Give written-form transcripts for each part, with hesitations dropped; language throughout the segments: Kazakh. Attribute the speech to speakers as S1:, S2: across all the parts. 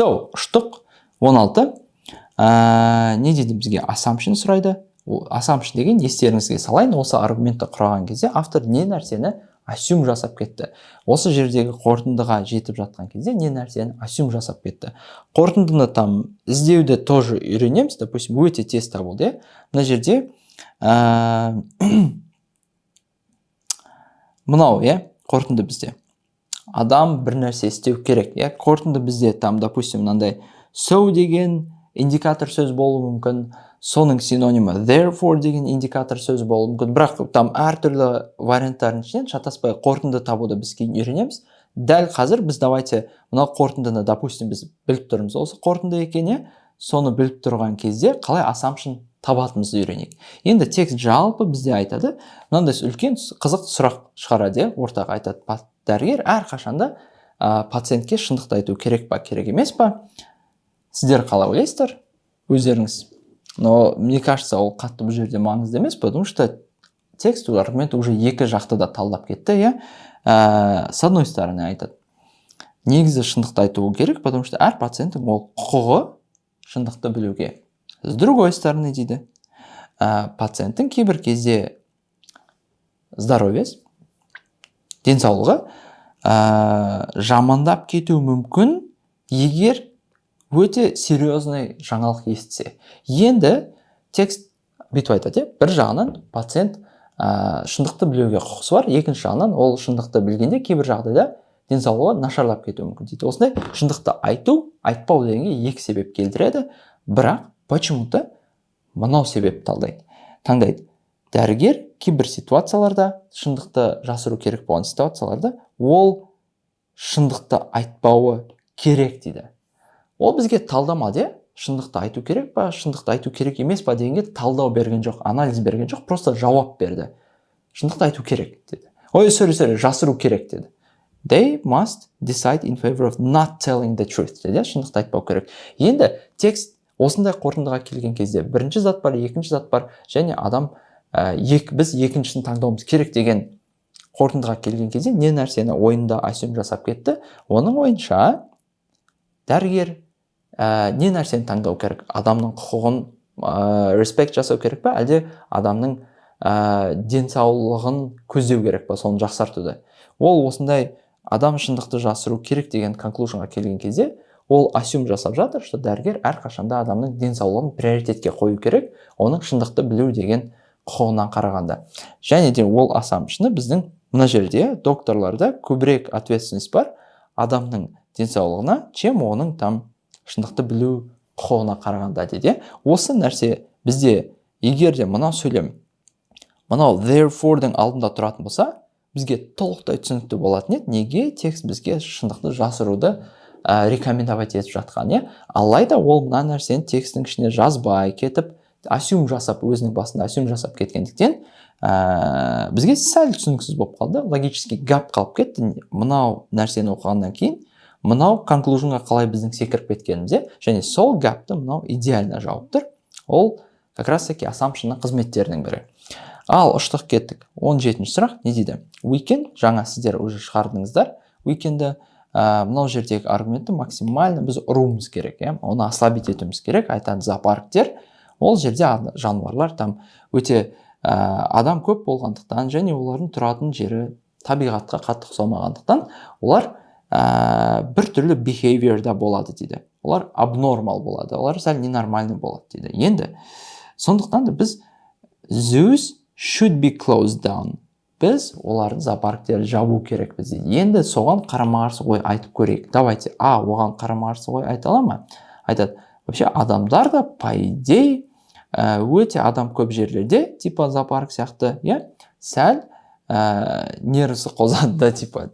S1: ұштық 16. Не дейді бізге? Assumption сұрайды. Assumption деген естеріңізге салайын, осы аргументті құраған кезде автор не нәрсені assume жасап кетті. Осы жердегі қорытындыға жетіп жатқан кезде не нәрсені assume жасап кетті. Қорытындыны там іздеуді тоже үйренеміз. Допустим, өте тез табылды. Мына жерде мынау, қорытынды бізде. Адам бір нәрсе істеу керек. Қорытынды бізде там, допустим, мынандай so деген индикатор сөз болуы мүмкін, соның синонимі therefore деген индикатор сөз болуы мүмкін. Бірақ там әртүрлі варианттардың ішінен шатаспай қорытынды табуды біз кейін үйренеміз. Дәл қазір біз давайте мына қорытындыны, допустим, біз біліп тұрмыз. Осы қорытынды екен, соны біліп тұрған кезде қалай assumption табатынымызды үйренейік. Енді текст жалпы бізде айтады, мынандай үлкен қызық сұрақ шығарады, ортаға айтады. Дәрігер әрқашанда пациентке шындықты айту керек па, керек емес па? Сіздер қалай ойлайсыздар? Өздеріңіз. Но мне кажется, ол қатты бұл жерде маңызды емес, потому что текст аргумент уже екі жақты да талдап кетті, с одной стороны айтады. Негізі шындықты айтуы керек, потому что әр пациенттің ол құқығы шындықты білуге. С другой стороны дейді, пациенттің кейбір кезде здоровьесі, денсаулығы жамандап кетуі мүмкін, егер өте серьезный жаңалық естісе. Енді текст бүйтіп айтады, бір жағынан пациент шындықты білуге құқысы бар, екінші жағынан ол шындықты білгенде кейбір жағдайда денсаулығы нашарлап кетуі мүмкін дейді. Осындай шындықты айту, айтпау дегенге екі себеп келтіреді, бірақ почему-то мынау себеп таңдайды. Дәрігер кейбір ситуацияларда шындықты жасыру керек болған ситуацияларда ол шындықты айтпауы керек дейді. Ол бізге талдама шындықты айту керек па, шындықты айту керек емес па дегенге талдау берген жоқ, анализ берген жоқ, просто жауап берді. Шындықты айту керек деді. Жасыру керек деді. They must decide in favor of not telling the truth деді. Шындықты айтпау керек. Енді текст осындай қорытындыға келген кезде бірінші зат бар, екінші зат бар, және адам біз екіншісін таңдауымыз керек деген қорытындыға келген кезде не нәрсені ойында assume жасап кетті? Оның ойынша дәрігер не нәрсені таңдау керек? Адамның құқығын респект жасау керек па, әлде адамның денсаулығын көздеу керек па, соны жақсартуды? Ол осындай адам шындықты жасыру керек деген конклюжнға келген кезде ол assume жасап жатыр, что дәрігер әрқашанда адамның денсаулығын приоритетке қою керек, оның шындықты білу деген құқығынан қарағанда. Және де ол assumption біздің мына жерде докторларда көбірек ответственность бар адамның денсаулығына, чем оның там шындықты білу құқығына қарағанда дейді. Осы нәрсе бізде егер де мынау сөйлем, мынау therefore-дың алдында тұратын болса, бізге толықтай түсінікті болатын еді. Неге текст бізге шындықты жасыруды рекомендовать етіп жатқан, алайда ол мына нәрсені текстің ішіне жазбай кетіп, assume жасап, өзінің басында assume жасап кеткендіктен, бізге сәл түсініксіз болып қалды, логически гап қалып кетті. Мынау нәрсені оқығаннан кейін, мынау конклюжнға қалай біздің секіріп кеткенімізде, және сол гапты мынау идеально жауып тұр. Ол как раз таки assumptionның қызметтерінің бірі. Ал ұштық кеттік. 17-ші сұрақ не дейді? Weekend, жаңа сіздер уже шығардыңыздар. Weekend'ді мынау жердегі аргументті максимально біз ұруымыз керек, оны ослабить етуіміз керек. Айтады зоопарктер, ол жерде жануарлар там өте адам көп болғандықтан, және олардың тұратын жері табиғатқа қатты ұқсамағандықтан, олар бір түрлі behaviorда болады дейді. Олар abnormal болады, олар сәл ненормальный болады дейді. Енді сондықтан да біз zoos should be closed down. Біз олардың зоопарктерді жабу керек бізде. Енді соған қарама-қарсы ой айтып көрейік. Давайте, оған қарама-қарсы ой айта ала ма? Айтады, вообще адамдар да по идее өте адам көп жерлерде, типа зоопарк сияқты, сәл нервісі қозады да, типа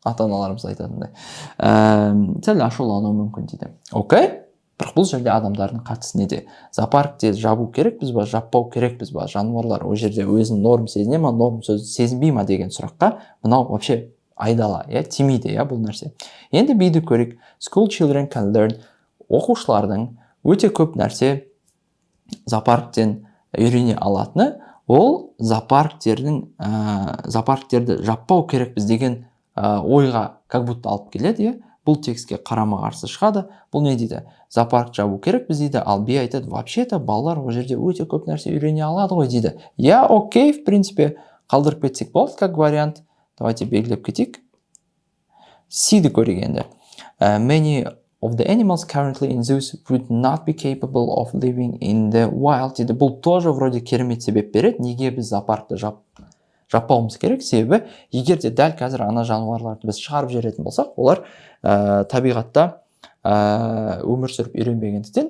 S1: ата-аналарымыз айтатындай. Сәл ашулануы мүмкін дейді. Окей? Бірақ бұл жерде адамдардың қатысы неде? Зоопаркте жабу керек біз ба, жаппау керек біз ба? Жануарлар о жерде өзінің норм сезіне ма, норм сезінбей ма деген сұраққа мынау вообще айдала, тимейді бұл нәрсе. Енді бейді көрейік. School children can learn. Оқушылардың өте көп нәрсе зоопарктен үйрене алатыны, ол зоопарктерді жаппау керекпіз деген ойға как будто алып келеді, бұл текстке қарама қарсы шығады. Бұл не дейді? Зоопарк жабу керек біз дейді. Ал B айтады, вообще-то балалар ол жерде өте көп нәрсе үйрене алады ғой дейді. Я, окей, в принципе, қалдырып кетсек болады, как вариант. Давайте белгілеп кетейік. C-ді көрейік енді. Many of the animals currently in zoos would not be capable of living in the wild дейді. Бұл тоже вроде керемет себеп береді. Неге біз зоопаркты жаппауымыз керек? Себебі, егер де дәл қазір ана жануарларды біз шығарып жіберетін болсақ, олар табиғатта өмір сүріп үйренбегендіктен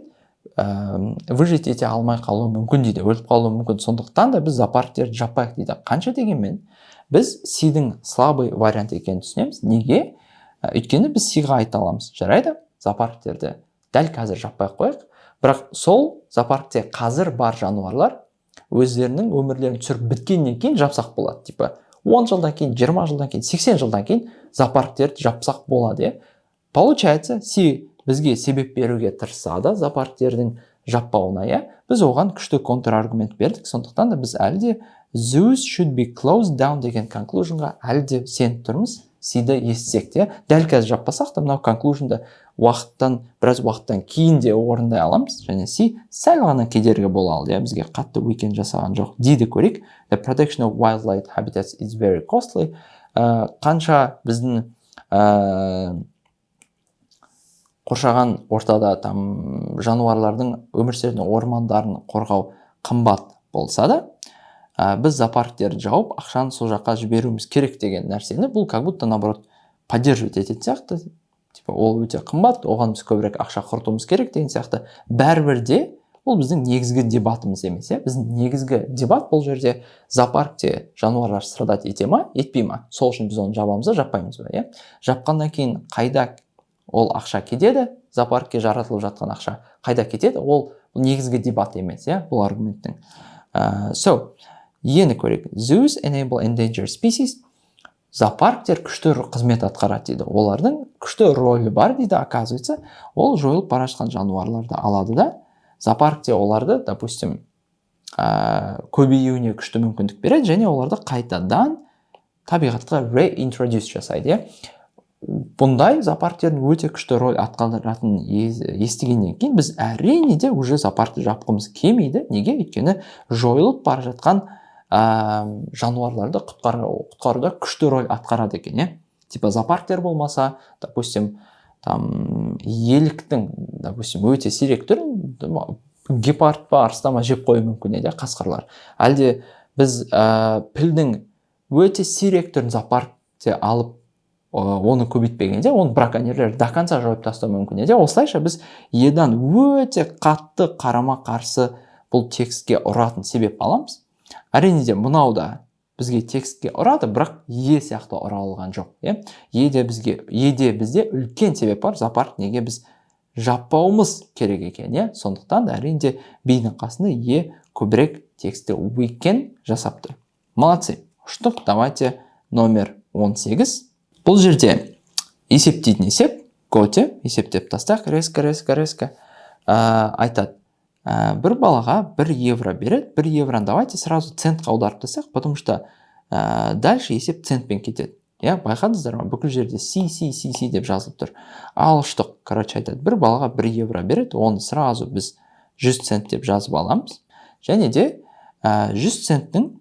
S1: выжить ете алмай қалуы мүмкін дейді, өліп қалуы мүмкін. Сондықтан да біз зоопарктерді жаппайық дейді. Қанша дегенмен біз C-дің слабый вариант екенін түсінеміз. Неге? Өйткені біз C-ға айта аламыз. Жарайды, зоопарктерді дәл қазір жаппай қойық. Бірақ сол зоопаркте қазір бар жануарлар өздерінің өмірлерін сүріп біткеннен кейін жапсақ болады. Типа 10 жылдан кейін, 20 жылдан кейін, 80 жылдан кейін зоопарктерді жапсақ болады. Получается, C бізге себеп беруге тырысады зоопарктердің жаппауына. Біз оған күшті контраргумент бердік. Сондықтан да біз әлде zoos should be closed down деген conclusionға әлде сеніп тұрмыз. C-ді естісек те, дәл қазір жаппасақ та, мынау conclusionды біраз уақыттан кейін де орындай аламыз. Және C сәл ғана кедергі бола алды. Бізге қатты weekend жасаған жоқ. D-ді көрейік. The protection of wildlife habitats is very costly. Қанша біздің қоршаған ортада жануарлардың өмір сүретін ормандарын қорғау қымбат болса да, біз зоопарктерді жауып, ақшаны сол жаққа жіберуіміз керек деген нәрсені бұл как будто наоборот поддерживать ететін сияқты. Типа ол өте қымбат, оған біз көбірек ақша құртуымыз керек деген сияқты. Бәрібір де бұл біздің негізгі дебатымыз емес. Біздің негізгі дебат бұл жерде зоопаркте жануарлар страдать ете ма, етпей ма? Сол үшін біз оны жабамыз ба, жаппаймыз ба? Жапқаннан кейін қайда ол ақша кетеді? Зоопаркке жаратылып жатқан ақша қайда кетеді? Ол негізгі дебат емес, бұл аргументтің. Ені көрейік. Zoos enable endangered species. Зоопарктер күшті қызмет атқарады дейді. Олардың күшті рөлі бар дейді, оказывается. Ол жойылып бара жатқан жануарларды алады да, зоопаркте оларды, допустим, көбеюіне күшті мүмкіндік береді, және оларды қайтадан табиғатқа reintroduce жасайды. Бұндай зоопарктердің өте күшті рөл атқаратынын естігеннен кейін біз әрине де уже зоопаркты жапқымыз келмейді. Неге? Өйткені жойылып бара жатқан жануарларды құтқаруда күшті рөл атқарады екен. Типа зоопарктер болмаса, допустим, еліктің, допустим, өте сирек түрін гепард па, арыстан ба жеп қою мүмкін еді, қасқырлар. Әлде біз пілдің өте сирек түрін зоопаркте алып оны көбейтпегенде, оны браконьерлер до конца жойып тастау мүмкін еді. Осылайша біз едан өте қатты қарама қарсы бұл текстке ұратын себеп аламыз. Әрине де мынау да бізге текстке ұрады, бірақ е сияқты ұра алған жоқ. Еде бізде үлкен себеп бар, зоопарк неге біз жаппауымыз керек екен. Сондықтан да әрине де B-дің қасында е көбірек текстті weekend жасапты. Молодцы. Ұштық, давайте номер 18. Бұл жерде есептейтін есеп, коте, есептеп тастақ, резко. Айтады, бір балаға 1 евро береді, 1 евроны давайте сразу центқа аударып тастақ, потому что дальше есеп центпен кетеді. Байқадыңыздар ма? Бүкіл жерде C деп жазылып тұр. Ал ұштық, короче айтады, бір балаға 1 евро береді, оны сразу біз 100 цент деп жазып аламыз. Және де 100 центтің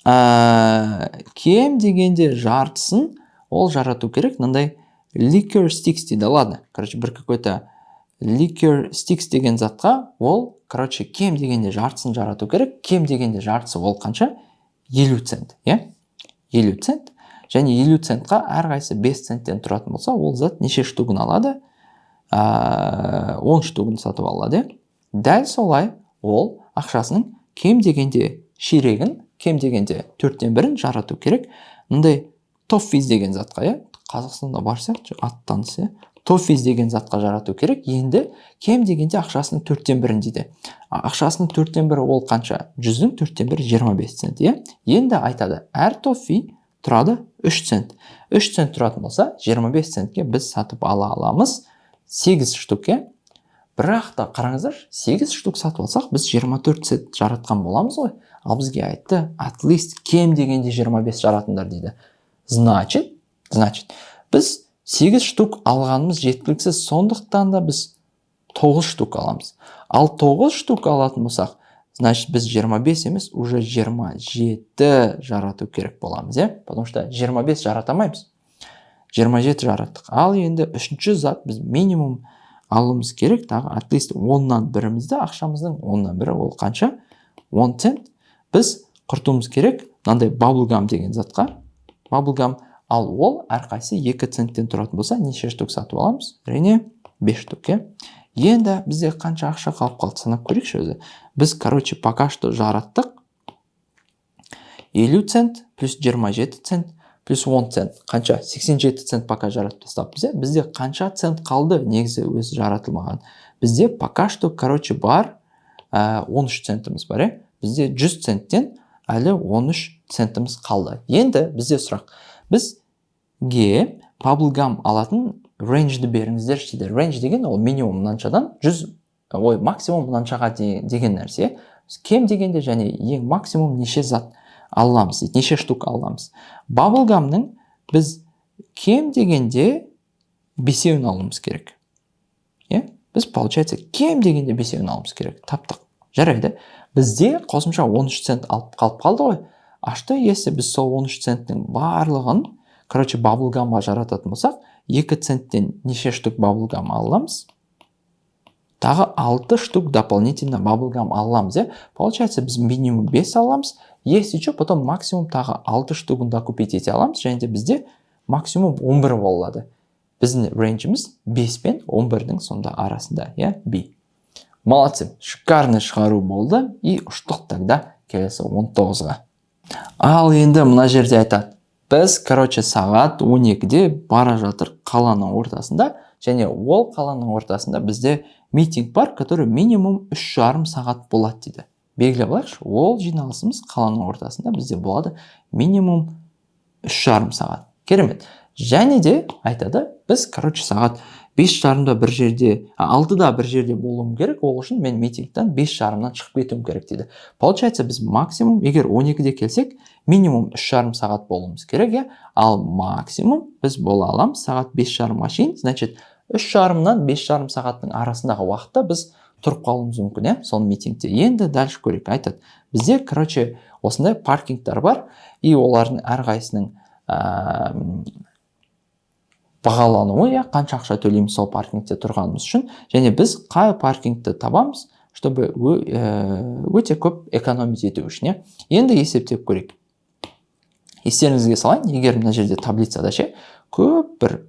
S1: кем дегенде жартысын ол жарату керек. Мындай liquor sticks дейді. Ладно, короче, бір какой-то liquor sticks деген затқа ол, короче, кем дегенде жартысын жарату керек. Кем дегенде жартысы ол қанша? 50 цент. 50 цент. Және 50 центқа әрқайсы 5 центтен тұратын болса, ол зат неше штугын алады? 10 штугын сатып алады. Дәл солай ол ақшасының кем дегенде ширегін, кем дегенде 4/1 жарату керек. Мындай тоффиз деген затқа, Қазақстанда бар сияқты, аттанысы, тоффиз деген затқа жарату керек. Енді кем дегенде ақшасының 4/1 дейді. Ақшасының 4/1 ол қанша? 100-дің 4/1 25 цент. Енді айтады, әр тоффи тұрады 3 цент. 3 цент тұратын болса, 25 центке біз сатып ала аламыз 8 штук. Бірақ та қараңыздар, 8 штук сатып алсақ, біз 24 цент жаратқан боламыз ғой. Ал бізге айтты, at least кем дегенде 25 жаратыңдар дейді. Значит, біз 8 штук алғанымыз жеткіліксіз, сондықтан да біз 9 штук аламыз. Ал 9 штук алатын болсақ, значит біз 25 емес, уже 27 жарату керек боламыз, потому что 25 жаратамаймыз. 27 жараттық. Ал енді үшінші зат біз минимум алуымыз керек, тағы at least 10-нан бірімізді, ақшамыздың 10-нан бірі, ол қанша? 1 цент. Біз құртуымыз керек, мынандай bubblegum деген затқа. Bubblegum, ал ол әрқайсы 2 центтен тұратын болса, неше штук сатып аламыз? Әрине 5 штук, Енді бізде қанша ақша қалып қалды, санап көрейікші өзі. Біз, пока что жараттық. 50 цент плюс 27 цент плюс 10 цент. Қанша? 87 цент пока жаратып тастаппыз. Бізде қанша цент қалды негізі өзі жаратылмаған? Бізде пока что, бар 13 центіміз бар, Бізде 100 центтен әлі 13 центіміз қалды. Енді бізде сұрақ. Бізге bubblegum алатын range-ді беріңіздер дейді. Range деген ол минимум мынаншадан максимум мынаншаға деген нәрсе. Кем дегенде және ең максимум неше зат аламыз, неше штук аламыз. Bubblegumның біз кем дегенде 5-еуін алуымыз керек. Біз, получается, кем дегенде 5-еуін алуымыз керек. Таптық. Жарайды. Бізде қосымша 13 цент алып қалып қалды ғой. Ашты, если біз сол 13 центтің барлығын, bubblegumға жарататын болсақ, 2 центтен неше штук bubblegum аламыз? Тағы 6 штук дополнительно bubblegum аламыз, Получается, біз минимум 5 аламыз, если что, потом максимум тағы 6 штугын да купить ете аламыз, және де бізде максимум 11 болады. Біздің рейнжіміз 5 пен 11-дің сонда арасында, B. Молодцы, шикарный шығару болды, и ұштық тогда келесі 19-ға. Ал енді мына жерде айтады. Біз, сағат 12-де бара жатыр қаланың ортасында, және ол қаланың ортасында бізде митинг бар, который минимум 3,5 сағат болады дейді. Белгілеп алайықшы, ол жиналысымыз қаланың ортасында бізде болады минимум 3,5 сағат. Керемет. Және де айтады, біз, сағат 5:30-да бір жерде, 6-да бір жерде болуым керек, ол үшін мен митингтен 5:30-нан шығып кетуім керек дейді. Получается, біз максимум, егер 12-де келсек, минимум 3,5 сағат болуымыз керек, ал максимум біз бола аламыз сағат 5:30-ға шейін, значит, 3,5-нан 5,5 сағаттың арасындағы уақытта біз тұрып қалуымыз мүмкін, сол митингте. Енді дальше көрейік, айтады. Бізде, осындай паркингтар бар, и олардың әрқайсының бағалануы, қанша ақша төлейміз сол паркингте тұрғанымыз үшін, және біз қай паркингті табамыз, чтобы өте көп экономить ету үшін. Енді есептеп көрейік. Естеріңізге салайын, егер мына жерде таблицада көп бір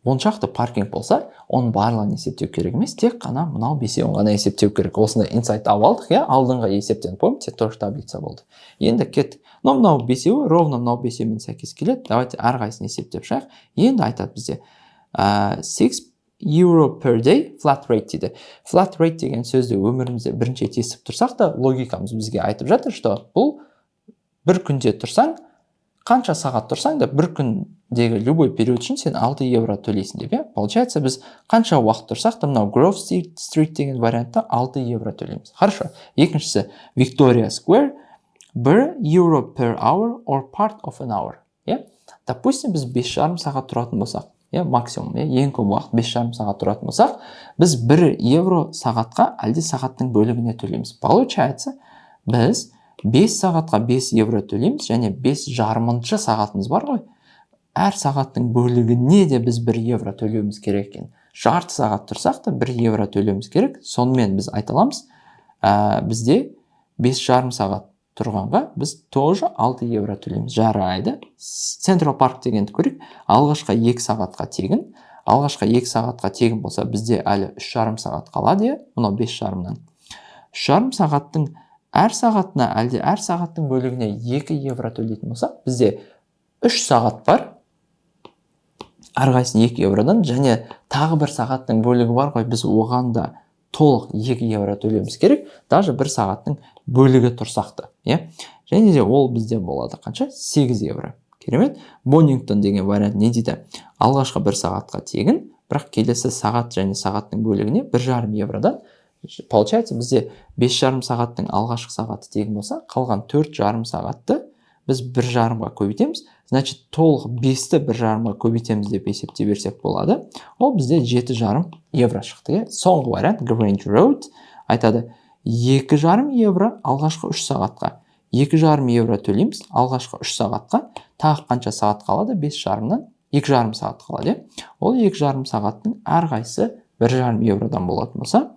S1: 10 шақты паркинг болса, оның барлығын есептеу керек емес, тек қана мынау 5-еуін ғана есептеу керек. Осындай инсайт алып алдық, алдыңғы есептен, помните, тоже таблица болды. Енді кеттік. Мынау 5-еуі, ровно мынау 5-еумен сәйкес келеді. Давайте әрқайсысын есептеп шығайық. Енді айтады бізде 6 euro per day flat rate дейді. Flat rate деген сөзді өмірімізде бірінші рет естіп тұрсақ та, логикамыз бізге айтып жатыр, что бұл бір күнде тұрсаң, қанша сағат тұрсаң да бір күндегі любой период үшін сен 6 евро төлейсің деп. Получается, біз қанша уақыт тұрсақ та, мынау Grove Street деген вариантта 6 евро төлейміз. Хорошо. Екіншісі Victoria Square 1 euro per hour or part of an hour. Допустим, біз 5,5 сағат тұратын болсақ, максимум, ең көп уақыт 5,5 сағат тұратын болсақ, біз 1 евро сағатқа әлде сағаттың бөлігіне төлейміз. Получается, біз 5 сағатқа 5 евро төлейміз, және 5,5 сағатымыз бар ғой. Әр сағаттың бөлігіне де біз 1 евро төлеуіміз керек екен. Жарты сағат тұрсақ та 1 евро төлеуіміз керек. Сонымен біз айталамыз, бізде 5,5 сағат тұрғанға біз тоже 6 евро төлейміз. Жарайды. Central Park дегенді көрейік. Алғашқа 2 сағатқа тегін. Алғашқа 2 сағатқа тегін болса, бізде әлі 3,5 сағат қалады, мынау 5,5-нан. 3,5 сағаттың әр сағатына, әлде әр сағаттың бөлігіне 2 евро төлейтін болсақ, бізде 3 сағат бар, әрқайсысын 2 евродан, және тағы бір сағаттың бөлігі бар ғой, біз оған да толық 2 евро төлеуіміз керек, даже бір сағаттың бөлігі тұрсақты. Және де ол бізде болады қанша? 8 евро. Керемет. Bonington деген вариант не дейді? Алғашқы бір сағатқа тегін, бірақ келесі сағат және сағаттың бөлігіне 1,5 евродан. Получается, бізде 5,5 сағаттың алғашқы сағаты тегін болса, қалған 4,5 сағатты біз 1,5-ға көбейтеміз, значит толық 5-ті 1,5-ға көбейтеміз деп есептей берсек болады. Ол бізде 7,5 евро шықты. Соңғы вариант Grange Road айтады 2,5 евро алғашқы 3 сағатқа. 2,5 евро төлейміз алғашқы 3 сағатқа. Тағы қанша сағат қалады? 5,5-нан 2,5 сағат қалады. Ол 2,5 сағаттың әрқайсысы 1,5 евродан болатын болса,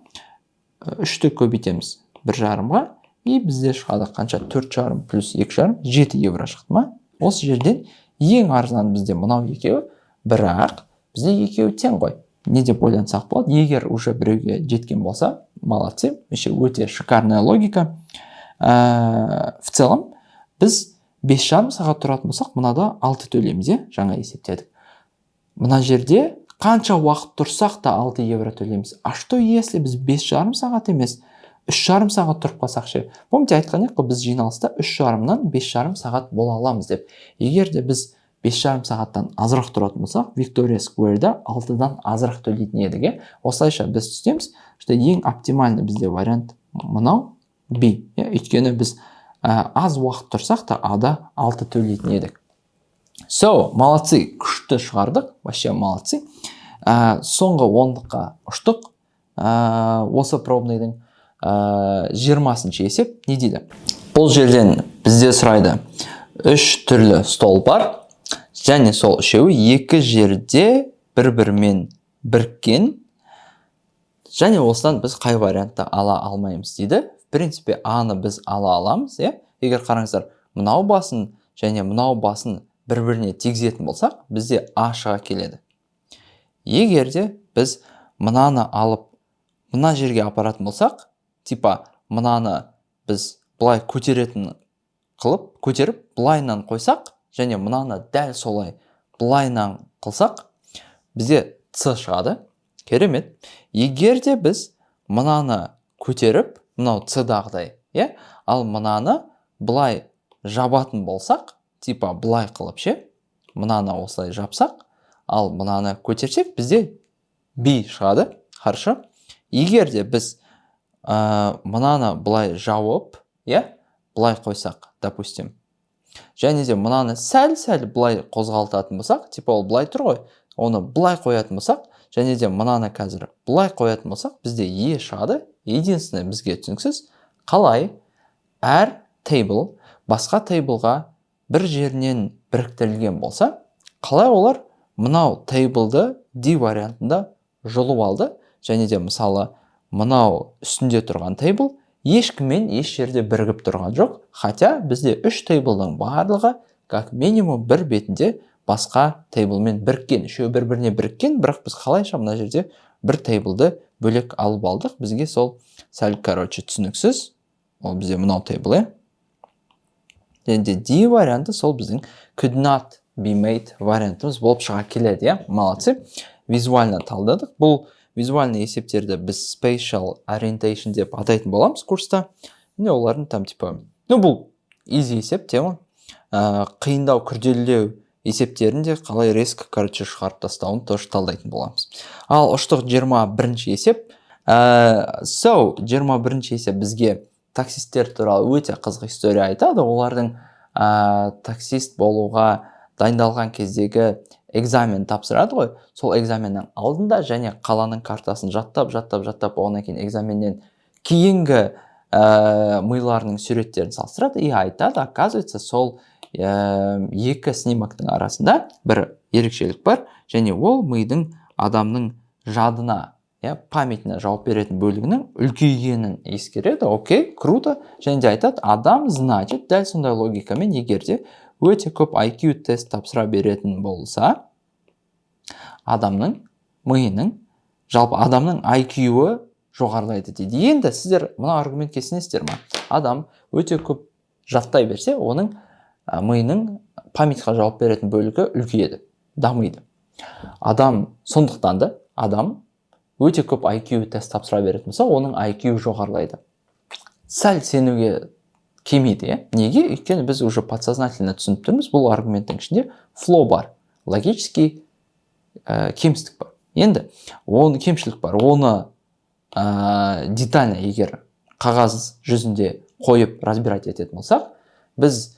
S1: 3-ті көбейтеміз 1,5-ға, и бізде шығады қанша? 4,5 плюс 2,5 7 евро шықты ма? Осы жерден ең арзан бізде мынау екеуі, бірақ бізде екеуі тең ғой. Не деп ойлансақ болады? Егер уже біреуге жеткен болса, молодцы, өте шикарная логика. В целом, біз 5,5 сағат тұратын болсақ, мынада 6 төлейміз, жаңа есептедік. Мына жерде қанша уақыт тұрсақ та 6 евро төлейміз. А что если біз 5,5 сағат емес, 3,5 сағат тұрып қалсақ ше? Помните айтқан едік қой, біз жиналыста 3,5-нан 5,5 сағат бола аламыз деп. Егер де біз 5,5 сағаттан азырақ тұратын болсақ, Victoria Square-да 6-дан азырақ төлейтін едік. Осылайша біз түстеміз, что ең оптимальный бізде вариант мынау B. Өйткені біз аз уақыт тұрсақ та ада 6 төлейтін едік. So, молодцы, күшті шығардық, вообще молодцы. Соңғы 10-қа ұштық. Осы пробныйдың 20-шы есеп не дейді? Бұл жерден бізде сұрайды 3 түрлі стол бар, және сол үшеуі екі жерде бір-бірімен біріккен, және осыдан біз қай вариантты ала алмаймыз дейді. В принципе, А-ны біз ала аламыз. Егер қараңыздар, мынау басын және мынау басын бір-біріне тигізетін болсақ, бізде А шыға келеді. Егер де біз мынаны алып, мына жерге апаратын болсақ, типа мынаны біз былай көтеретін қылып, көтеріп, былайнан қойсақ, және мынаны дәл солай былайнан қылсақ, бізде С шығады. Керемет. Егер де біз мынаны көтеріп, мынау С-дағыдай, ал мынаны былай жабатын болсақ, типа былай қылып ше, мынаны осылай жапсақ, ал мынаны көтерсек, бізде B шығады. Хорошо. Егер де біз мынаны былай жауып, былай қойсақ, допустим, және де мынаны сәл-сәл былай қозғалтатын болсақ, типа ол былай тұр ғой, оны былай қоятын болсақ, және де мынаны қазір былай қоятын болсақ, бізде Е шығады. Единственное бізге түсініксіз, қалай әр тейбл басқа тейблға бір жерінен біріктірілген болса, қалай олар мынау тейблді D вариантында жұлып алды, және де мысалы мынау үстінде тұрған тейбл ешкіммен еш жерде бірігіп тұрған жоқ, хотя бізде 3 тейблдің барлығы как минимум бір бетінде басқа тейблмен біріккен, үшеуі бір-біріне біріккен, бірақ біз қалайша мына жерде бір тейблді бөлек алып алдық, бізге сол сәл түсініксіз. Ол бізде мынау тейбл, және де D варианты сол біздің could not be made вариантымыз болып шыға келеді, молодцы. Визуально талдадық. Бұл визуальный есептерді біз spatial orientation деп атайтын боламыз курста. Олардың там типа, бұл easy есеп тема. Қиындау, күрделілеу есептерінде қалай резко шығарып тастауын тоже талдайтын боламыз. Ал ұштық 21-ші есеп. 21-ші есеп бізге таксисттер туралы өте қызық история айтады. Олардың таксист болуға дайындалған кездегі экзамен тапсырады ғой. Сол экзаменнің алдында және қаланың картасын жаттап, оған кейін экзаменнен кейінгі миларының суреттерін салыстырады и айтады, оказывается, сол екі снимактың арасында бір ерекшелік бар, және ол мидың адамның жадына, памятіне жауап беретін бөлігінің үлкейгенін ескереді. Окей, круто. Және де айтады, адам, значит, дәл сондай логикамен егерде өте көп IQ тест тапсыра беретін болса, адамның миының, жалпы адамның IQ-ы жоғарылайды дейді. Енді сіздер мына аргументке сенесіздер ме? Адам өте көп жаттай берсе, оның миының памятқа жауап беретін бөлігі үлкейеді, дамиды. Адам, сондықтан да адам өте көп IQ тест тапсыра беретін болса, оның IQ жоғарылайды. Сәл сенуге келмейді, неге? Өйткені біз уже подсознательно түсініп тұрмыз, бұл аргументтің ішінде флоу бар, логический кемістік бар. Енді оны кемшілік бар, оны детально егер қағаз жүзінде қойып разбирать ететін болсақ, біз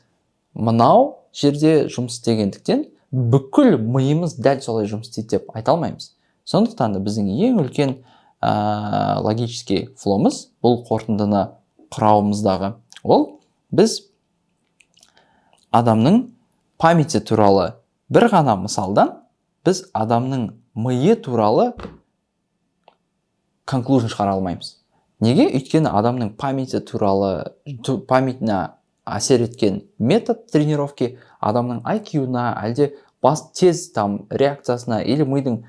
S1: мынау жерде жұмыс істегендіктен бүкіл миымыз дәл солай жұмыс істейді деп айта алмаймыз. Сондықтан да біздің ең үлкен логический флоумыз, бұл қорытындыны құрауымыздағы, ол біз адамның памяти туралы бір ғана мысалдан біз адамның миы туралы conclusion шығара алмаймыз. Неге? Өйткені адамның памяти туралы, памятіне әсер еткен метод тренировки адамның IQ-на, әлде тез реакциясына, или мидың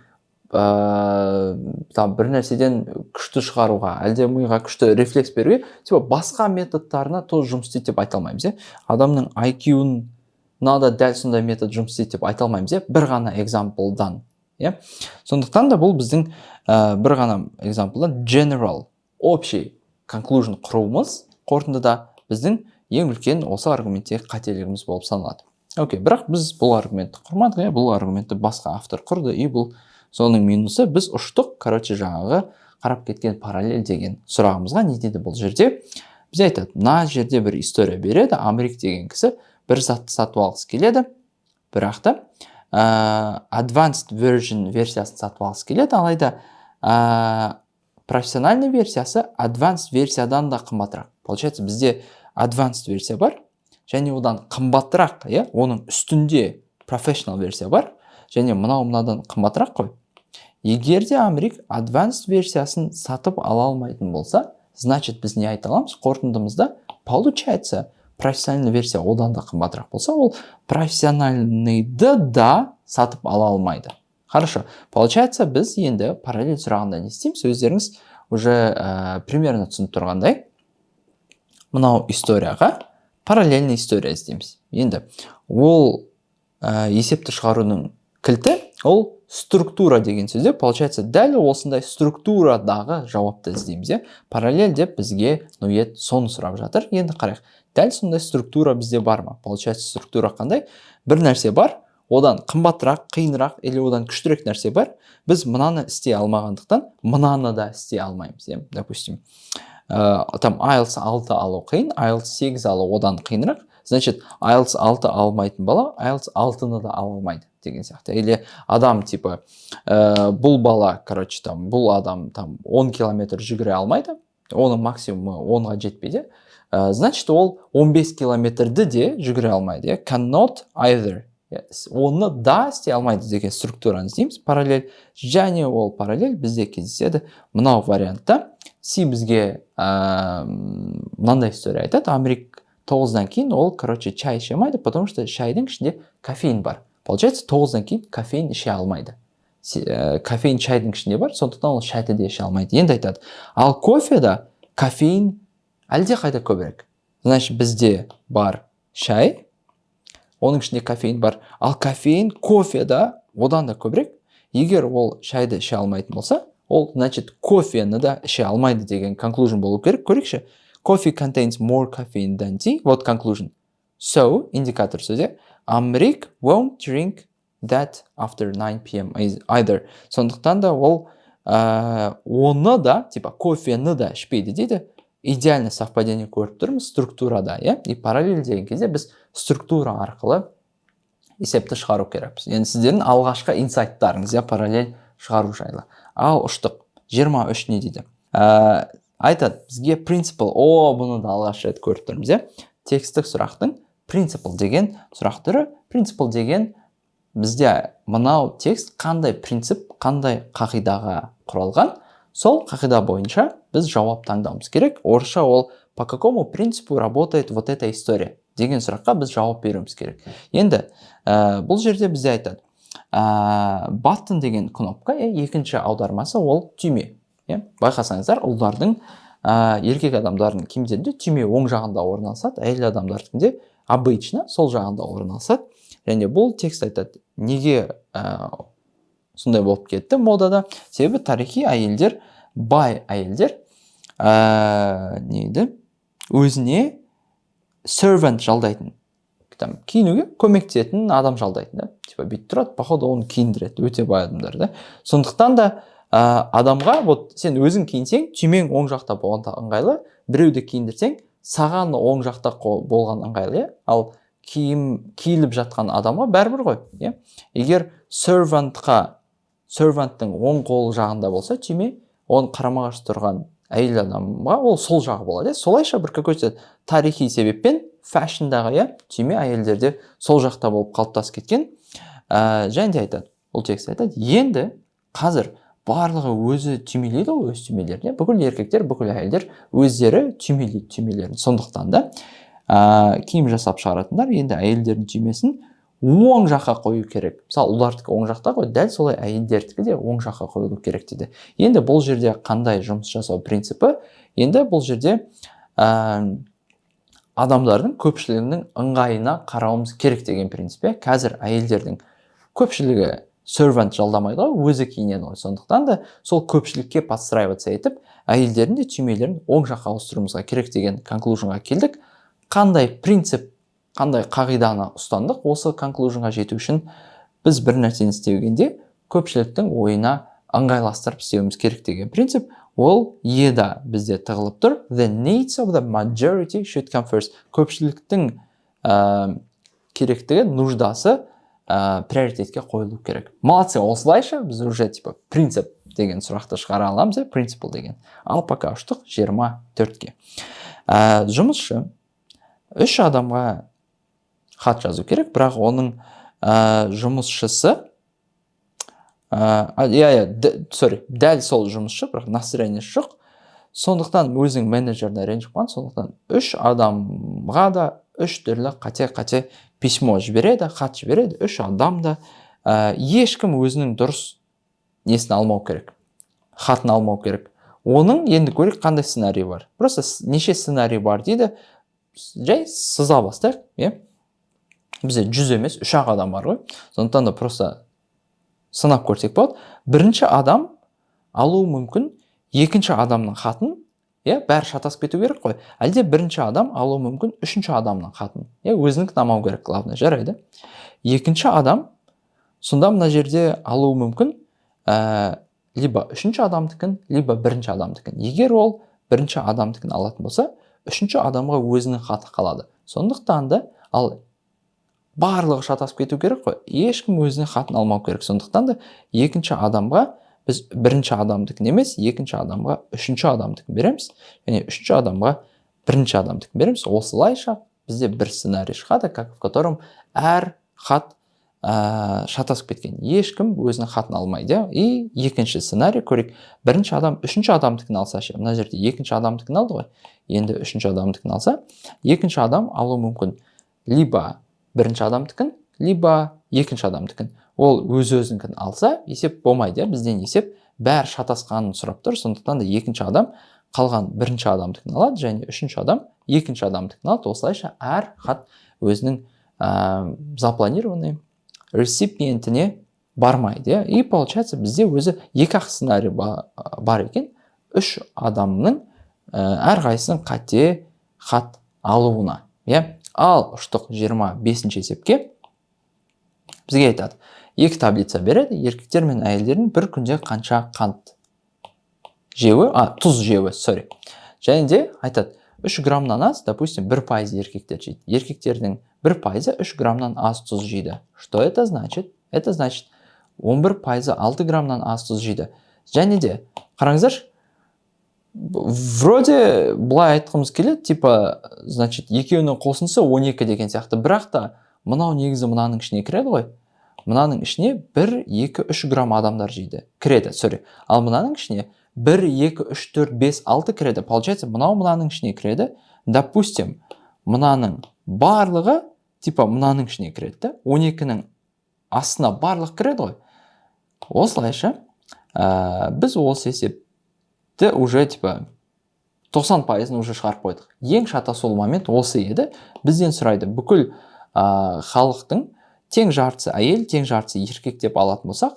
S1: бір нәрседен күшті шығаруға, әлде миға күшті рефлекс беруге, басқа методтарына тоже жұмыс істейді деп айта алмаймыз. Адамның IQ-на да дәл сондай метод жұмыс істейді деп айта алмаймыз. Бір ғана экзамплдан. Сондықтан да бұл біздің бір ғана экзамплдан general, общий conclusion құруымыз қорытындыда біздің ең үлкен осы аргументтегі қателігіміз болып саналады. Бірақ біз бұл аргументті құрмадық, бұл аргументті басқа автор құрды, и бұл соның минусы. Біз ұштық, жаңағы қарап кеткен параллель деген сұрағымызға не дейді бұл жерде? Біз айтады, мына жерде бір история береді, Америк деген кісі бір затты сатып алғысы келеді, бірақ та advanced version версиясын сатып алғысы келеді, алайда профессиональный версиясы advanced версиядан да қымбатырақ. Получается, бізде advanced версия бар, және одан қымбатырақ, оның үстінде professional версия бар, және мынадан қымбатырақ қой. Егер де Америк advanced версиясын сатып ала алмайтын болса, значит, біз не айта аламыз? Қорытындымызда получается, профессиональный версия одан да қымбатырақ болса, ол профессиональныйды да сатып ала алмайды. Хорошо. Получается, біз енді параллель сұрағында не істейміз? Өздеріңіз уже примерно түсініп тұрғандай, мынау историяға параллельный история іздейміз. Енді ол есепті шығаруның кілті, ол структура деген сөзде, получается, дәл осындай структурадағы жауапты іздейміз. Параллель деп бізге Нует соны сұрап жатыр. Енді қарайық, дәл сондай структура бізде бар ма? Получается, структура қандай? Бір нәрсе бар, одан қымбатырақ, қиынырақ, или одан күштірек нәрсе бар. Біз мынаны істей алмағандықтан, мынаны да істей алмаймыз. Допустим, IELTS 6 алу қиын, IELTS 8 алу одан қиынырақ. Значит, IELTS 6 алмайтын бала, IELTS 6-ны да ала алмайды деген сияқты. Или адам бұл бала, бұл адам 10 километр жүгіре алмайды, оның максимумы 10-ға жетпейді. Значит, ол 15 километрді де жүгіре алмайды. Cannot either. Оны да істей алмайды деген структураны іздейміз. Параллель. Және ол параллель бізде кездеседі. Мынау вариантта бізге мынандай история айтады. Америк 9-дан кейін ол, чай ішемайды, потому что шайдың ішінде кофеин бар. Получается, 9-дан кейін кофеин іше алмайды. Кофеин шайдың ішінде бар, сондықтан ол шайды де іше алмайды. Енді айтады. Ал кофеда кофеин әлде қайда көбірек. Значит, бізде бар шай, оның ішінде кофеин бар. Ал кофеин кофеда одан да көбірек. Егер ол шайды іше алмайтын болса, ол, значит, кофені да іше алмайды деген conclusion болу керек. Көрейікші. Coffee contains more caffeine than tea. Вот conclusion. So, индикатор сөзі, Америк won't drink that after 9 p.m. either. Сондықтан да ол оны да, кофені да ішпейді дейді. Идеальный совпадение көріп тұрмыз структурада, и параллель деген кезде біз структура арқылы есепті шығару керекпіз. Енді сіздердің алғашқы инсайттарыңыз, параллель шығару жайлы. Ал ұштық, 23 не дейді? Айтады, бізге principle, бұны да алғаш рет көріп тұрмыз. Текстік сұрақтың principle деген сұрақ түрі. Principle деген бізде мынау текст қандай принцип, қандай қағидаға құралған, сол қағида бойынша біз жауап таңдауымыз керек. Орысша ол по какому принципу работает вот эта история деген сұраққа біз жауап беруіміз керек. Енді бұл жерде бізде айтады, button деген кнопка, екінші аудармасы ол түйме. Байқасаңыздар, ұлдардың, еркек адамдардың киімдерінде түйме оң жағында орналасады, әйел адамдардың обычно сол жағында орналасады. Және бұл текст айтады, неге сондай болып кетті модада? Себебі тарихи әйелдер, бай әйелдер өзіне servant жалдайтын, киінуге көмектесетін адам жалдайтын. Бүйтіп тұрады, походу оны киіндіреді, өте бай адамдар. Сондықтан да адамға, сен өзің киінсең, түймең оң жақта болған ыңғайлы, біреуді киіндірсең, саған оң жақта болған ыңғайлы. Ал киім киіліп жатқан адамға бәрібір ғой, иә. Егер серванттың оң қол жағында болса түйме, оның қарама қарсы тұрған әйел адамға ол сол жағы болады. Солайша бір какой-то тарихи себеппен фэшндағы, иә, түйме әйелдерде сол жақта болып қалыптасып кеткен. Және де айтады, ол текст айтады, енді қазір барлығы өзі түймелейді ғой, өз түймелеріне. Бүкіл еркектер, бүкіл әйелдер өздері түймелейді түймелерін. Сондықтан да киім жасап шығаратындар енді әйелдердің түймесін оң жаққа қою керек. Мысалы, ұлардікі оң жақта ғой, дәл солай әйелдердікі де оң жаққа қойылу керек дейді. Енді бұл жерде қандай жұмыс жасау принципі? Енді бұл жерде адамдардың көпшілігінің ыңғайына қарауымыз керек деген принципе. Қазір әйелдердің көпшілігі сервант жалдамайды ғой, өзі киінеді ғой. Сондықтан да сол көпшілікке подстраиваться етіп, әйелдердің де түймелерін оң жаққа ауыстыруымызға керек деген конклюжнға келдік. Қандай принцип, қандай қағиданы ұстандық? Осы конклюжнға жету үшін біз бір нәрсені істегенде көпшіліктің ойына ыңғайластырып істеуіміз керек деген принцип. Ол еда бізде тығылып тұр. The needs of the majority should come first. Көпшіліктің керектігі, нуждасы приоритетке қойылу керек. Молодцы, осылайша біз уже принцип деген сұрақты шығара аламыз, принципл деген. Ал пока ұштық 24-ке. Жұмысшы 3 адамға хат жазу керек, бірақ оның жұмысшысы дәл сол жұмысшы, бірақ настроениесі жоқ. Сондықтан өзің менеджеріне ренжіп қалған, сондықтан 3 адамға да 3 түрлі қате письмо жібереді, хат жібереді. 3 адам да ешкім өзінің дұрыс несін алмау керек, хатын алмау керек. Оның енді көрек қандай сценарий бар. Просто неше сценарий бар дейді, жай сыза бастайық, иә. Бізде 100 емес, 3 адам бар ғой. Сондықтан да просто сынап көрсек болады. Бірінші адам алуы мүмкін екінші адамның хатын, иә, бәрі шатасып кету керек қой. Әлде бірінші адам алуы мүмкін үшінші адамның хатын, иә, өзінікін алмау керек, главное, жарайды. Екінші адам сонда мына жерде алуы мүмкін либо үшінші адамдыкін, либо бірінші адамдыкін. Егер ол бірінші адамдыкін алатын болса, үшінші адамға өзінің хаты қалады. Сондықтан да ал барлығы шатасып кету керек қой. Ешкім өзінің хатын алмау керек. Сондықтан да екінші адамға біз бірінші адамдыкін емес, екінші адамға үшінші адамдыкін береміз, және үшінші адамға бірінші адамдыкін береміз. Осылайша бізде бір сценарий шығады, в котором әр хат шатасып кеткен. Ешкім өзінің хатын алмайды. И екінші сценарий көрейік. Бірінші адам үшінші адамдыкін алса, мына жерде екінші адамдыкін алды ғой. Енді үшінші адамдыкін алса, екінші адам алуы мүмкін либо бірінші адамдыкін, либо екінші адамдыкін. Ол өз-өзінікін алса, есеп болмайды. Бізден есеп бәр шатасқанын сұрап тұр. Сондықтан да екінші адам қалған бірінші адамдыкін алады, және үшінші адам екінші адамдыкін алады. Осылайша әр хат өзінің запланированный реципиентіне бармайды. И получается бізде өзі екі-ақ сценарий бар екен. 3 адамның әрқайсының қате хат алуына. Ал ұштық 25-ші есепке бізге айтады. 2 таблица береді. Еркектер мен әйелдердің бір күнде қанша қант жеуі, тұз жеуі, және де айтады, 3 граммнан аз, допустим, 1% еркектер жейді. Еркектердің 1% 3 граммнан аз тұз жейді. Что это значит? Это значит, 11% 6 граммнан аз тұз жейді. Және де, қараңыздаршы, вроде былай айтқымыз келеді, типа, значит, екеуінің қосындысы 12 деген сияқты. Бірақ та, мынау негізі мынаның ішіне кіреді ғой. Мынаның ішіне 1, 2, 3 грамм адамдар жейді. Кіреді, Ал мынаның ішіне 1, 2, 3, 4, 5, 6 кіреді. Получается, мынаның ішіне кіреді. Допустим, мынаның барлығы, типа, мынаның ішіне кіреді. 12-нің астына барлық кіреді ғой. Осылайша, біз осы есепті уже, типа, 90%-ны уже шығарып қойдық. Ең шатасу момент осы еді. Бізден сұрайды, бүкіл халықтың тең жартысы әйел, тең жартысы еркек деп алатын болсақ,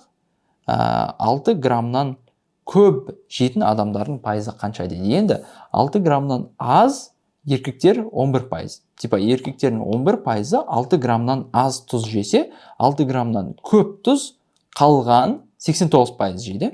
S1: 6 граммнан көп жейтін адамдардың пайызы қанша дейді. Енді 6 граммнан аз еркектер 11%. Типа еркектердің 11%-ы 6 граммнан аз тұз жесе, 6 граммнан көп тұз қалған 89% жейді.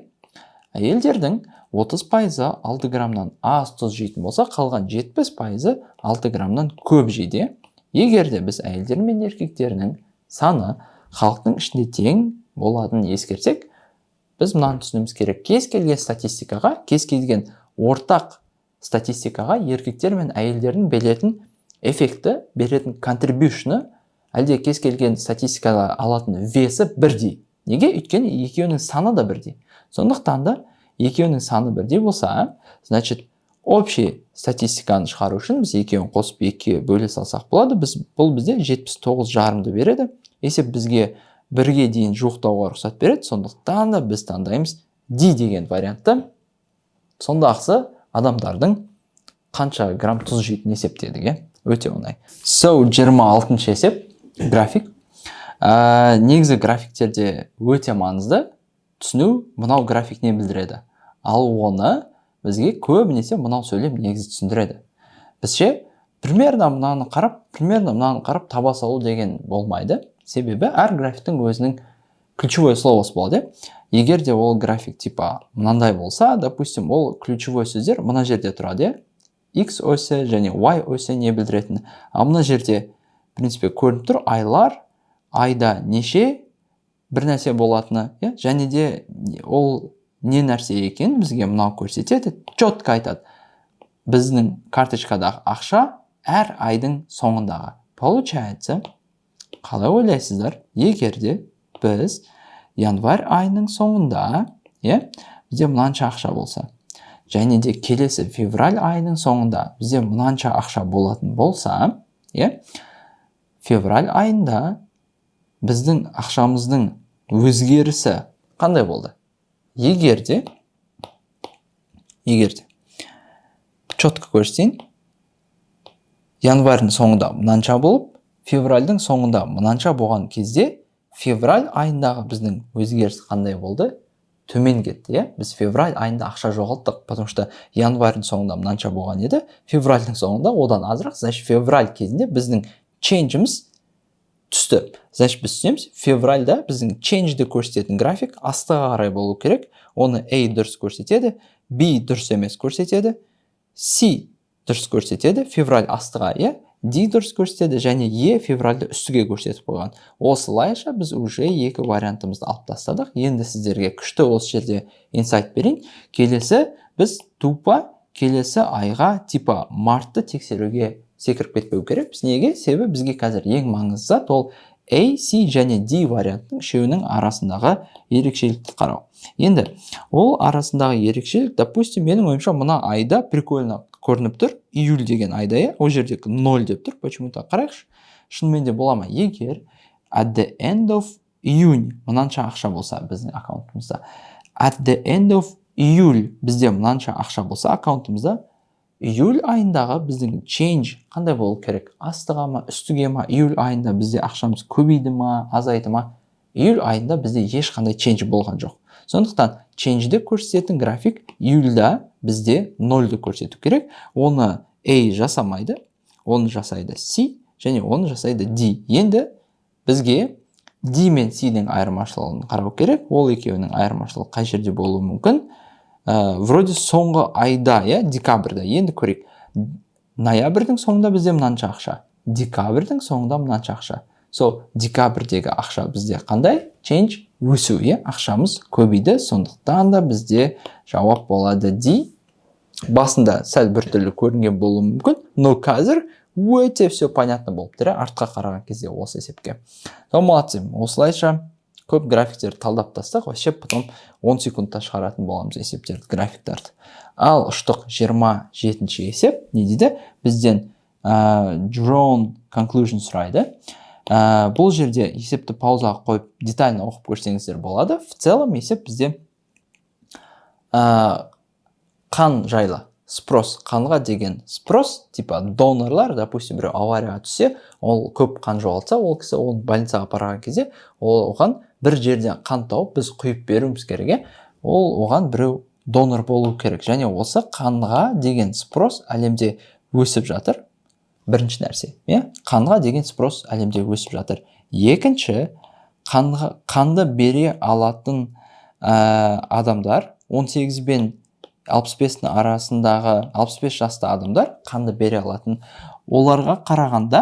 S1: Әйелдердің 30%-ы 6 граммнан аз тұз жейтін болса, қалған 70%-ы 6 граммнан көп жейді. егер де біз әйелдер мен еркектерінің саны халықтың ішінде тең болатынын ескерсек, біз мынаны түсінуіміз керек. Кез келген статистикаға, кез келген ортақ статистикаға еркектер мен әйелдердің беретін эффекті, беретін контрибьюшны, әлде кез келген статистикаға алатын весі бірдей. Неге? Өйткені екеуінің саны да бірдей. Сондықтан да екеуінің саны бірдей болса, значит, общий статистиканы шығару үшін біз екеуін қосып екіге бөле салсақ болады. Бұл бізде 79,5-ды береді. Есеп бізге 1-ге дейін жуықтауға рұқсат береді. Сондықтан да біз таңдаймыз D деген вариантты. Сондағысы адамдардың қанша грамм тұз жейтін есептедік, өте оңай. 26-шы есеп, график. Негізі графиктерде өте маңызды түсіну, мынау график не білдіреді. Ал оны бізге көбінесе мынау сөйлем негізі түсіндіреді. Бізше примерно мынаны қарап таба салу деген болмайды. Себебі әр графиктің өзінің ключевой словосы болады. Егер де ол график типа мынандай болса, допустим, ол ключевой сөздер мына жерде тұрады. X өсі және Y өсі не білдіретін. А мына жерде, в принципе, көрініп тұр, айлар, айда неше бір нәрсе болатыны, және де ол не нәрсе екен бізге мынау көрсетеді, четко айтады. Біздің карточкадағы ақша әр айдың соңындағы. Получается, қалай ойлайсыздар, егер де біз январь айының соңында, бізде мынанша ақша болса, және де келесі февраль айының соңында бізде мынанша ақша болатын болса, февраль айында біздің ақшамыздың өзгерісі қандай болды? Егер де четко көрсетейін, январьдың соңында мынанша болып, февральдың соңында мынанша болған кезде, февраль айындағы біздің өзгеріс қандай болды? Төмен кетті, Біз февраль айында ақша жоғалттық, потому что январьдың соңында мынанша болған еді, февральдың соңында одан азырақ, значит, февраль кезінде біздің change'іміз түсті. Значит, біз түсінеміз, февральда біздің change'ді көрсететін график астыға қарай болу керек. Оны A дұрыс көрсетеді, B дұрыс емес көрсетеді, C дұрыс көрсетеді, февраль астыға, D дұрыс көрсетеді, және E февральды үстіге көрсетіп қойған. Осылайша біз уже екі вариантымызды алып тастадық. Енді сіздерге күшті осы жерде инсайт берейін. Келесі біз тупа келесі айға типа мартты тексеруге секіріп кетпеу керек. Біз неге? Себебі бізге қазір ең маңызды зат ол A, C және D варианттың үшеуінің арасындағы ерекшелікті қарау. Енді ол арасындағы ерекшелік, допустим, менің ойымша мына айда прикольно көрініп тұр, июль деген айда, ол жерде 0 деп тұр, почему-то қарайықшы. Шынымен де бола ма? Егер at the end of июнь мынанша ақша болса біздің аккаунтымызда, at the end of июль бізде мынанша ақша болса аккаунтымызда, июль айындағы біздің change қандай болу керек? Астыға ма, үстіге ма? Июль айында бізде ақшамыз көбейді ма, азайды ма? Июль айында бізде ешқандай change болған жоқ. Сондықтан change'ді көрсететін график июльда бізде 0-ды көрсету керек. Оны A жасамайды, оны жасайды C, және оны жасайды D. Енді бізге D мен C-дің айырмашылығын қарау керек. Ол екеуінің айырмашылығы қай жерде болуы мүмкін? Вроде соңғы айда, декабрьда. Енді көрейік. Ноябрьдің соңында бізде мынанша ақша. Декабрьдің соңында мынанша ақша. Декабрьдегі ақша бізде қандай? Change өсу, ақшамыз көбейді. Сондықтан да бізде жауап болады D. Басында сәл бір түрлі көрінген болуы мүмкін, но қазір өте все понятно болып тұр, артқа қараған кезде осы есепке. Молодцы. Осылайша көп графиктерді талдап тастақ, вообще потом 10 секундта шығаратын боламыз есептерді, графиктарды. Ал ұштық 27-ші есеп, не дейді? Бізден drawn conclusion сұрайды. Бұл жерде есепті паузаға қойып детально оқып көрсеңіздер болады. В целом есеп бізде қан жайлы, спрос, қанға деген спрос, типа донорлар, допустим, біреу аварияға түссе, ол көп қан жоғалтса, ол кісі оны больницаға апарған кезде, оған бір жерден қан тауып біз құйып беруіміз керек, ол оған біреу донор болу керек. Және осы қанға деген спрос әлемде өсіп жатыр. Бірінші нәрсе, қанға деген спрос әлемде өсіп жатыр. Екінші, қанды бере алатын адамдар 18 бен 65-ның арасындағы 65 жасты адамдар қанды бере алатын, оларға қарағанда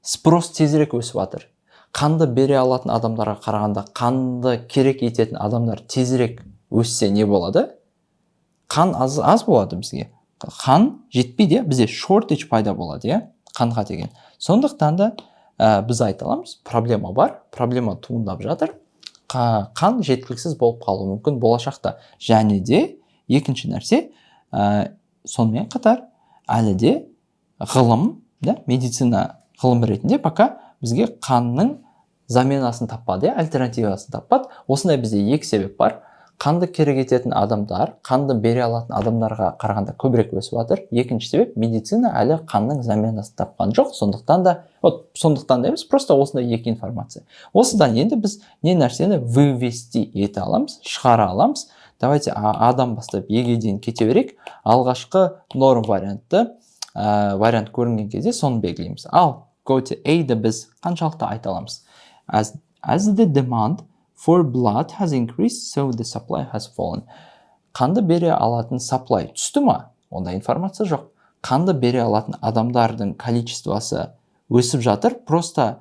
S1: спрос тезірек өсіп жатыр. Қанды бере алатын адамдарға қарағанда қанды керек ететін адамдар тезірек өссе не болады? Қан аз болады бізге. Қан жетпейді, бізде shortage пайда болады, қанға деген. Сондықтан да біз айта аламыз, проблема бар, проблема туындап жатыр. Қан жеткіліксіз болып қалуы мүмкін болашақта. Және де екінші нәрсе, сонымен қатар әлі де ғылым, медицина ғылым ретінде пока бізге қанның заменасын таппады, альтернативасын таппады. Осындай бізде екі себеп бар. Қанды керек ететін адамдар, қанды бере алатын адамдарға қарағанда көбірек өсіп жатыр. Екінші себеп, медицина әлі қанның заменасын тапқан жоқ. Сондықтан да емес, просто осындай екі информация. Осыдан енді біз не нәрсені вывести ете аламыз, шығара аламыз. Давайте адам бастап еге дейін кете берейік. Алғашқы норм вариант көрінген кезде соны белгілейміз. Ал go to A-ді біз қаншалықты айта аламыз? As the demand for blood has increased, so the supply has fallen. Қанды бере алатын supply түсті ма? Онда информация жоқ. Қанды бере алатын адамдардың количествосы өсіп жатыр, просто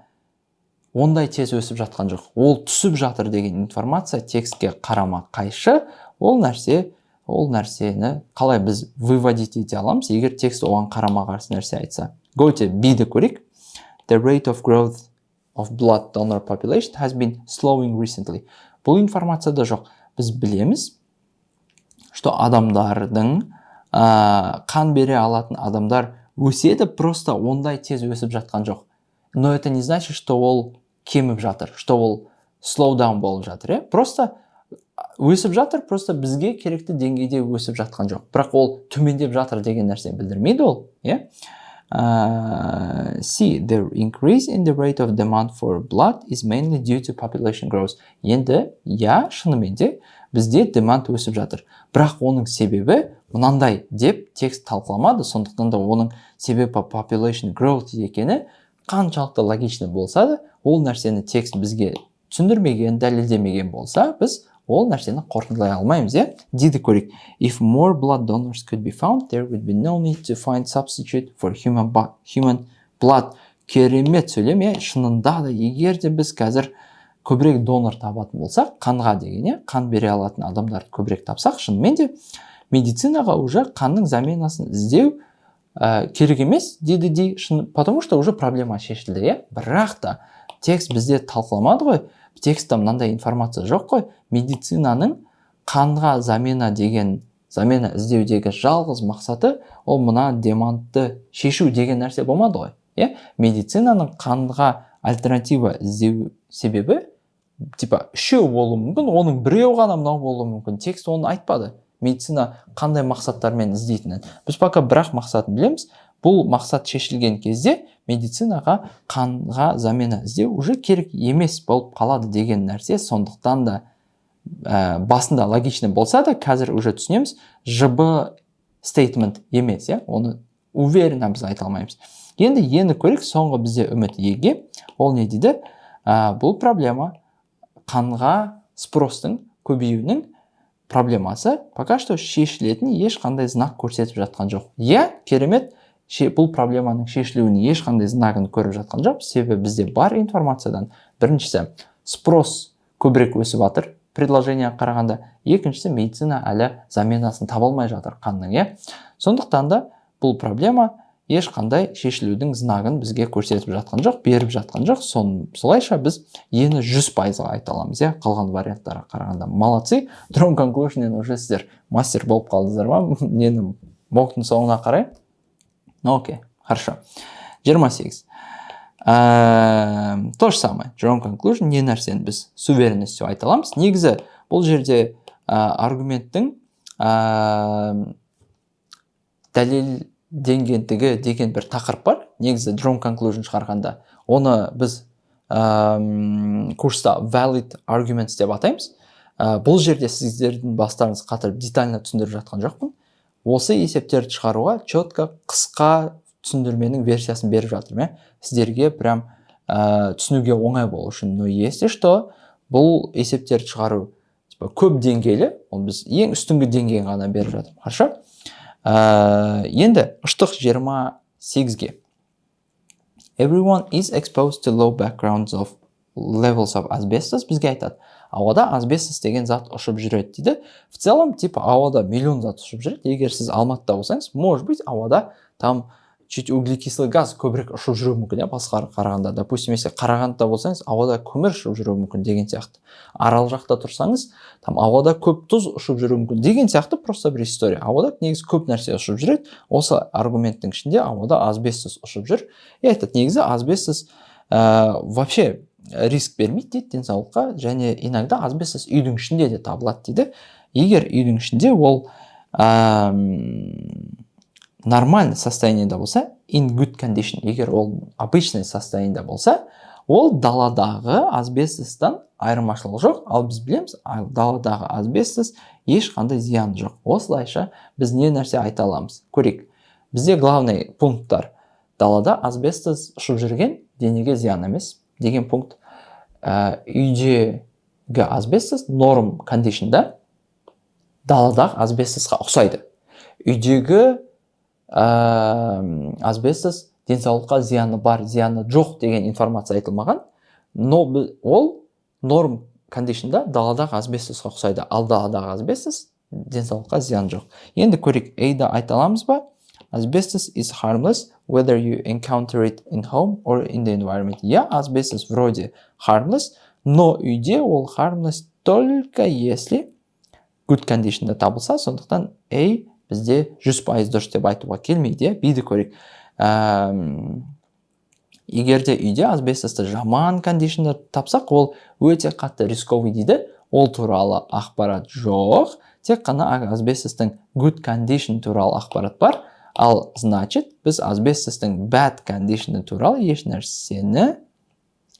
S1: ондай тез өсіп жатқан жоқ. Ол түсіп жатыр деген информация текстке қарама қайшы. Ол нәрсені қалай біз выводить ете аламыз, егер текст оған қарама қарсы нәрсе айтса. Go to B-ді көрейік. The rate of growth of blood donor population has been slowing recently. Бұл информацияда жоқ. Біз білеміз, что адамдардың қан бере алатын адамдар өседі, просто ондай тез өсіп жатқан жоқ. Но это не значит, что ол кеміп жатыр, что ол slow down болып жатыр. Просто өсіп жатыр, просто бізге керекті деңгейде өсіп жатқан жоқ. Бірақ ол төмендеп жатыр деген нәрсе білдірмейді ол. C. The increase in the rate of demand for blood is mainly due to population growth. Енді, шынымен де бізде demand өсіп жатыр. Бірақ оның себебі мынандай деп текст талқыламады, сондықтан да оның себебі population growth екені қаншалықты логичный болса да, ол нәрсені текст бізге түсіндірмеген, дәлелдемеген болса, біз ол нәрсені қорытындылай алмаймыз. Дейді көрейік. If more blood donors could be found, there would be no need to find substitute for human blood. Керемет сөйлем, шынында да егер де біз қазір көбірек донор табатын болсақ, қанға деген, қан бере алатын адамдарды көбірек тапсақ, шынымен де медицинаға уже қанның заменасын іздеу керек емес, дейді, потому что уже проблема шешілді. Бірақ та текст бізде талқыламады ғой. Текстта мынандай информация жоқ қой. Медицинаның қанға замена іздеудегі жалғыз мақсаты ол мына демандты шешу деген нәрсе болмады ғой. Медицинаның қанға альтернатива іздеу себебі үшеу болуы мүмкін, оның біреу ғана мынау болуы мүмкін. Текст оны айтпады. Медицина қандай мақсаттармен іздейтінін. Біз пока бірақ мақсатын білеміз. Бұл мақсат шешілген кезде медицинаға қанға замена іздеу уже керек емес болып қалады деген нәрсе. Сондықтан да басында логичный болса да, қазір уже түсінеміз, жыбы statement емес, оны уверенно біз айта алмаймыз. Енді көрейік, соңғы бізде үміт еге. Ол не дейді? Бұл проблема қанға спростың көбеюінің проблемасы пока что шешілетін ешқандай знак көрсетіп жатқан жоқ. Керемет, бұл проблеманың шешілуінің ешқандай знагын көріп жатқан жоқ. Себебі бізде бар информациядан біріншісі спрос көбірек өсіп жатыр предложение қарағанда, екіншісі медицина әлі заменасын таба алмай жатыр қанның. Сондықтан да бұл проблема ешқандай шешілудің знагын бізге көрсетіп жатқан жоқ, беріп жатқан жоқ. Солайша біз 100% айта аламыз. Қалған варианттарға қарағанда молодцы. Drawn conclusion уже сіздер мастер болып қалдыңыздар ма? Нені моктың соңына қарай. Окей, хорошо. 28. То же самое. Drawn conclusion не нәрсені біз с уверенностью айта аламыз. Негізі бұл жерде аргументтің дәлелденгендігі деген бір тақырып бар. Негізі drawn conclusion шығарғанда. Оны біз курста valid arguments деп атаймыз. Бұл жерде сіздердің бастарыңыз қатырып детально түсіндіріп жатқан жоқпын. Осы есептерді шығаруға четко қысқа түсіндірменің версиясын беріп жатырмын. Сіздерге прям түсінуге оңай болу үшін. Но если что, бұл есептерді шығару көп деңгейлі, оны біз ең үстіңгі деңгейін ғана беріп жатырмын. Хорошо? Енді ұштық 28-ге. everyone is exposed to low backgrounds of levels of asbestos. Бізге айтады, ауада асбестос деген зат ұшып жүреді дейді. В целом, типа, ауада миллион зат ұшып жүреді. Егер сіз Алматыда болсаңыз, может быть, ауада там чуть углекислый газ көбірек ұшып жүруі мүмкін, басқа қарағанда. Допустим, если Қарағандыда болсаңыз, ауада көмір ұшып жүруі мүмкін деген сияқты. Арал жақта тұрсаңыз, там ауада көп тұз ұшып жүруі мүмкін деген сияқты просто бір история. Ауада негізі көп нәрсе ұшып жүреді. Осы аргументтің ішінде ауада асбестос ұшып жүр. И айтады, негізі асбестос вообще риск бермейді дейді денсаулыққа, және иногда асбестос үйдің ішінде де табылады дейді. Егер үйдің ішінде ол нормальный состояниеда болса, in good condition, егер ол обычный состояниеда болса, ол даладағы асбестостан айырмашылығы жоқ. Ал біз білеміз, даладағы асбестос ешқандай зияны жоқ. Осылайша біз не нәрсе айта аламыз? Көрейік. Бізде главный пункттар: далада асбестос ұшып жүрген денеге зиян емес деген пункт. Үйдегі асбестос норм кондишнда даладағы асбестосқа ұқсайды. Үйдегі асбестос денсаулыққа зияны бар, зияны жоқ деген информация айтылмаған, но ол норм кондишнда даладағы асбестосқа ұқсайды. Ал даладағы асбестос денсаулыққа зиян жоқ. Енді көрейік, Эйда айта аламыз ба? Asbestos is harmless whether you encounter it in home or in the environment. Я асбестос вроде harmless, но үйде ол harmless только если good conditionда табылса. Сондықтан A бізде 100% дұрыс деп айтуға келмейді. Б'ді көрейік. Егерде үйде асбестосты жаман кондишнда тапсақ, ол өте қатты рисковый дейді. Ол туралы ақпарат жоқ. Тек қана асбестостың good condition туралы ақпарат бар. Ал значит, біз асбестостың bad condition туралы еш нәрсені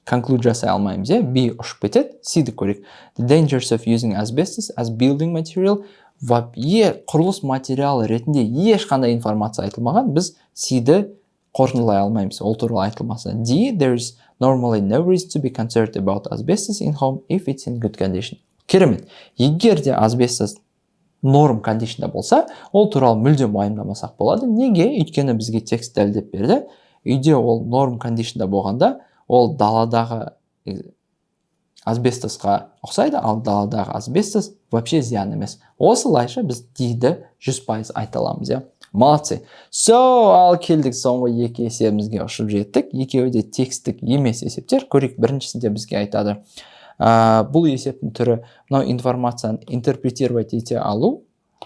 S1: conclude жасай алмаймыз. B ұшып кетеді. C'ді көрейік. The dangers of using asbestos as building material. Құрылыс материалы ретінде ешқандай информация айтылмаған. Біз C'ді қорытындылай алмаймыз, ол туралы айтылмаса. D, there's normally no reason to be concerned about asbestos in home if it's in good condition. Керемет. Егер де асбестос норм кондишнда болса, ол туралы мүлдем уайымдамасақ болады. Неге? Өйткені бізге текст дәлелдеп берді. Үйде ол норм кондишнда болғанда, ол даладағы асбестосқа ұқсайды, ал даладағы асбестос вообще зиян емес. Осылайша біз D-ді 100% айта аламыз. Молодцы. Ал келдік соңғы екі есебімізге ұшып жеттік. Екеуі де текстік емес есептер. Көрейік, біріншісінде бізге айтады. Бұл есептің түрі мынау информацияны интерпретировать ете алу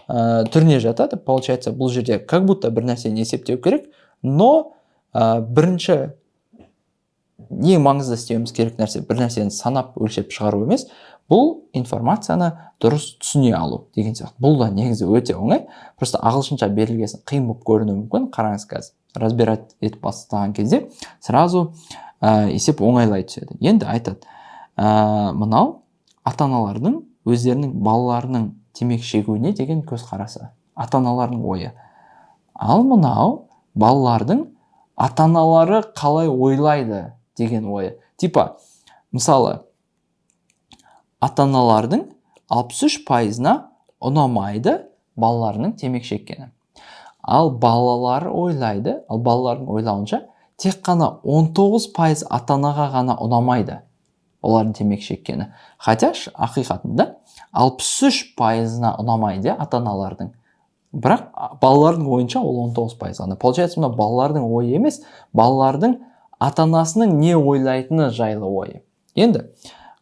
S1: түріне жатады. Получается, бұл жерде как будто бір нәрсені есептеу керек, но бірінші ең маңызды істеуіміз керек нәрсе бір нәрсені санап өлшеп шығару емес, бұл информацияны дұрыс түсіне алу деген сияқты. Бұл да негізі өте оңай. Просто ағылшынша берілгесін қиын болып көрінуі мүмкін. Қараңыз қазір. Разбирать етіп бастаған кезде сразу есеп оңайлай түседі. Енді айтады. Мынау ата-аналардың өздерінің балаларының темекі шегуіне деген көзқарасы. Ата-аналардың ойы. Ал мынау балалардың ата-аналары қалай ойлайды деген ойы. Типа, мысалы, ата-аналардың 63%-на ұнамайды балаларының темекі шеккені. Ал балалары ойлайды, ал балалардың ойлауынша тек қана 19% ата-анаға ғана ұнамайды олардың темекі шеккені. Хотя ақиқатында 63%-на ұнамайды ата-аналардың. Бірақ балалардың ойынша ол 19% ғана. Получается, мына балалардың ойы емес, балалардың ата-анасының не ойлайтыны жайлы ойы. Енді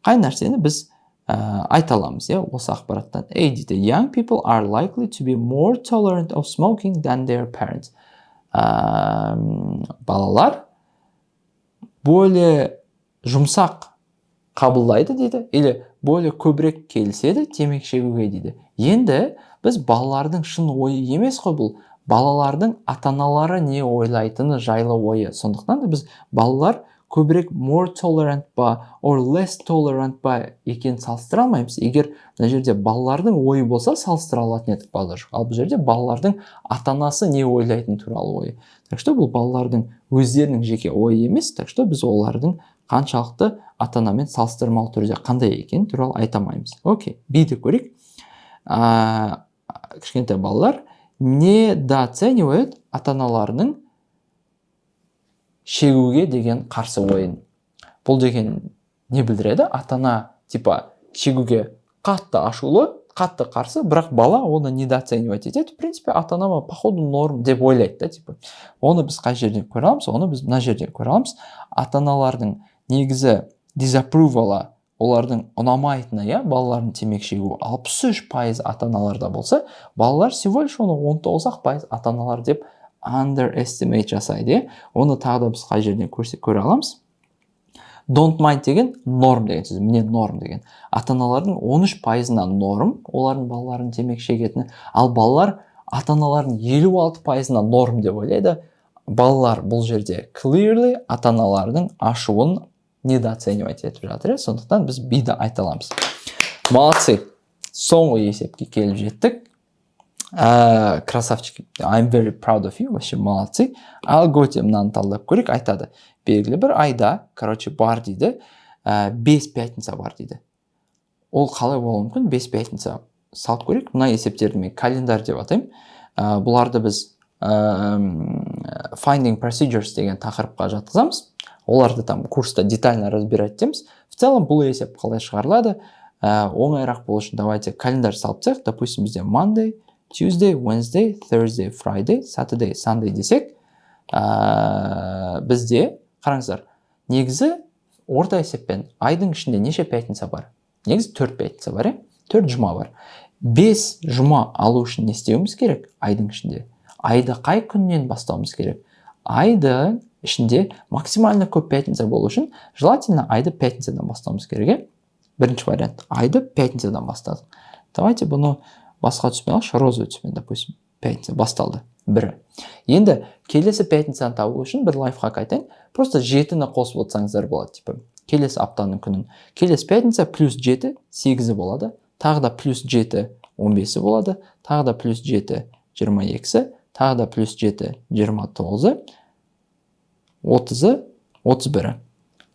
S1: қай нәрсені біз айта аламыз, осы ақпараттан. дейді, young people are likely to be more tolerant of smoking than their parents. Балалар более жұмсақ қабылдайды дейді, или более көбірек келіседі темекі шегуге дейді. Енді біз балалардың шын ойы емес қой бұл, балалардың ата-аналары не ойлайтыны жайлы ойы. Сондықтан да біз балалар көбірек more tolerant ба or less tolerant ба екенін салыстыра алмаймыз. Егер мына жерде балалардың ойы болса, салыстыра алатын едік балалар. Ал бұл жерде балалардың ата-анасы не ойлайтын туралы ойы. Так что бұл балалардың өздерінің жеке ойы емес, так что біз олардың қаншалықты ата-анамен салыстырмалы түрде қандай екенін туралы айта алмаймыз. Окей, Б'ді көрейік. Кішкентай балалар недооценивают ата-аналарының шегуге деген қарсы ойын. Бұл деген не білдіреді? Ата-ана типа шегуге қатты ашулы, қатты қарсы, бірақ бала оны недооценивать етеді. В принципе, ата-ана походу норм деп ойлайды да, типа. Оны біз қай жерден көре аламыз? Оны біз мына жерден көре аламыз. Ата-аналардың негізі disapproval'a, олардың ұнамайтыны, балалардың темекі шегуі 63% ата-аналарда болса, балалар всего лишь оны 19% ата-аналар деп underestimate жасайды. Оны тағы да біз қай жерден көре аламыз? Don't mind деген норм деген сөз. Міне норм деген. Ата-аналардың 13%-на норм, олардың балаларын темекі шегетіні, ал балалар ата-аналардың 56%-на норм деп ойлайды. Балалар бұл жерде clearly ата-аналардың ашуын недооценивать етіп жатыр. Сондықтан біз B-ді айта аламыз. Молодцы. Соңғы есепке келіп жеттік. Красавчики. I'm very proud of you. Вообще молодцы. Ал Готе мынаны талдап көрейік. Айтады. Белгілі бір айда, бар дейді, 5 пятница бар дейді. Ол қалай болуы мүмкін? 5 пятница салып көрейік. Мына есептерді мен календар деп атаймын. Бұларды біз finding procedures деген тақырыпқа жатқызамыз. Оларды там курста детально разбирать етеміз. В целом бұл есеп қалай шығарылады? Оңайырақ болу үшін давайте календар салып тек. Допустим, бізде Monday, Tuesday, Wednesday, Thursday, Friday, Saturday, Sunday десек, бізде, қараңыздар, негізі орта есеппен айдың ішінде неше пятница бар? Негізі 4 пятница бар, 4 жұма бар. 5 жұма алу үшін не істеуіміз керек айдың ішінде? Айды қай күннен бастауымыз керек? Айдың ішінде максимально көп пятница болу үшін желательно айды пятницадан бастауымыз керек. Бірінші вариант. Айды пятницадан бастадық. Давайте бұны басқа түспен алшы, розовый түспен, допустим, пятница басталды. Бірі. Енді келесі пятницаны табу үшін бір лайфхак айтайын. Просто 7-ні қосып отырсаңыздар болады. Типа, келесі аптаның күнін. Келесі пятница плюс 7, 8 болады. Тағы да плюс 7, 15 болады. Тағы да плюс 7, 22, тағы да плюс 7, 29, 30, 31.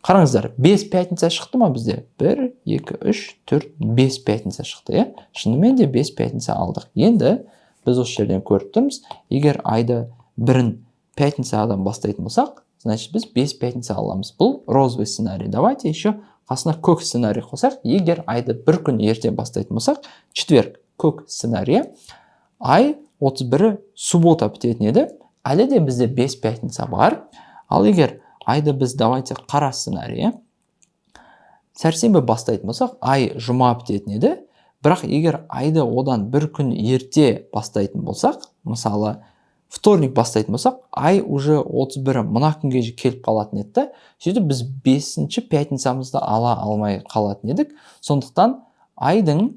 S1: Қараңыздар, 5 пятница шықты ма бізде? 1, 2, 3, 4, 5 пятница шықты, Шынымен де 5 пятница алдық. Енді біз осы жерден көріп тұрмыз. Егер айды бірін пятницадан бастайтын болсақ, значит біз 5 пятница аламыз. Бұл розовый сценарий. Давайте еще қасына көк сценарий қосақ. Егер айды бір күн ерте бастайтын болсақ, четверг көк сценарий. Ай 31-і суббота бітетін еді. Әлі де бізде 5 пятница бар. Ал егер айды біз давайте қара сценарий. Сәрсенбі бастайтын болсақ, ай жұма бітетін еді. Бірақ егер айды одан бір күн ерте бастайтын болсақ, мысалы, вторник бастайтын болсақ, ай уже 31-і мына күнге келіп қалатын еді. Сөйтіп біз 5-ші пятницамызды ала алмай қалатын едік. Сондықтан айдың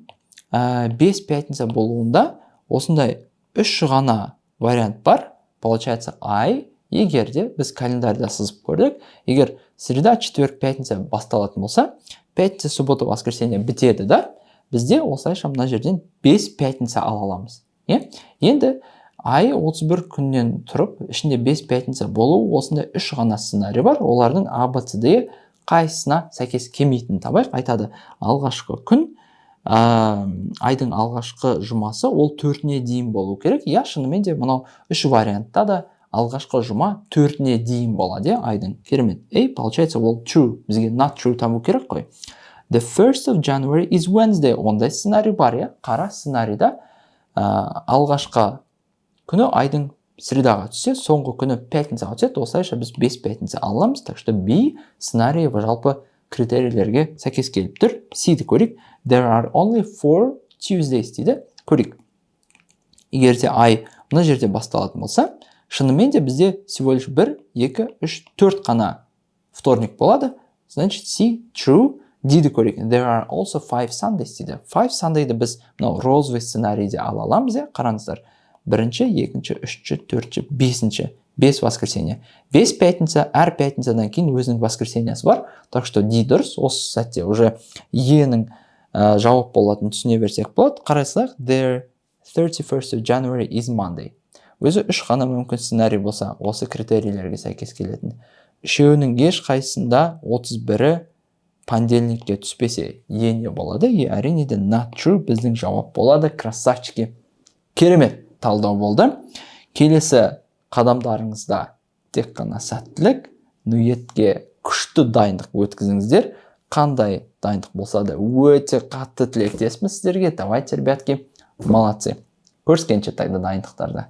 S1: 5 пятница болуында осындай 3 ғана вариант бар. Получается, ай, егер де біз календарда сызып көрдік, егер среда, четверг, пятница басталатын болса, пятница, суббота, воскресенье бітеді да, бізде осылайша мына жерден 5 пятница ала аламыз. Енді ай 31 күннен тұрып, ішінде 5 пятница болу, осындай 3 ғана сценарий бар. Олардың ABCD қайсысына сәйкес келмейтінін табайық. Айтады, алғашқы күн, айдың алғашқы жұмасы ол 4-не дейін болу керек. Шынымен де мынау 3 вариантта да алғашқы жұма 4-не дейін болады, айдың. Керемет. Получается, ол true. Бізге not true табу керек қой. The 1st of January is Wednesday. Ондай сценарий бар, Қара сценарийда алғашқы күні айдың средаға түссе, соңғы күні пятницаға түседі. Осылайша біз 5 пятница аламыз. Так что B сценарийі жалпы критерийлерге сәйкес келіп тұр. C-ді көрейік. There are only 4 Tuesdays дейді. Көрейік. Егер де ай мына жерде басталатын болса, шынымен де бізде всего лишь 1, 2, 3, 4 қана вторник болады. Значит, C, true. D-ді көрейік. There are also 5 Sundays дейді. 5 Sunday'ді біз розовый сценарийде ала аламыз, Қараңыздар. 1-ші, 2-ші, 3-ші, 4-ші, 5-ші. 5 воскресенье. 5 пятница, әр пятницадан кейін өзінің воскресеньясы бар. Так что D дұрыс. Осы сәтте уже Е-нің жауап болатын түсіне берсек болады. Қарайсыздар, there 31st of January is Monday. Өзі 3 ғана мүмкін сценарий болса, осы критерийлерге сәйкес келетін. Үшеуінің еш қайсында 31-і понедельникке түспесе, не болады. Әрине де not true біздің жауап болады. Красавчики. Керемет талдау болды. Келесі қадамдарыңызда тек қана сәттілік. ниетке күшті дайындық өткізіңіздер. Қандай дайындық болса да өте қатты тілектеспін сіздерге. Давайте, ребятки, молодцы. Көріскенше тағы дайындықтарда.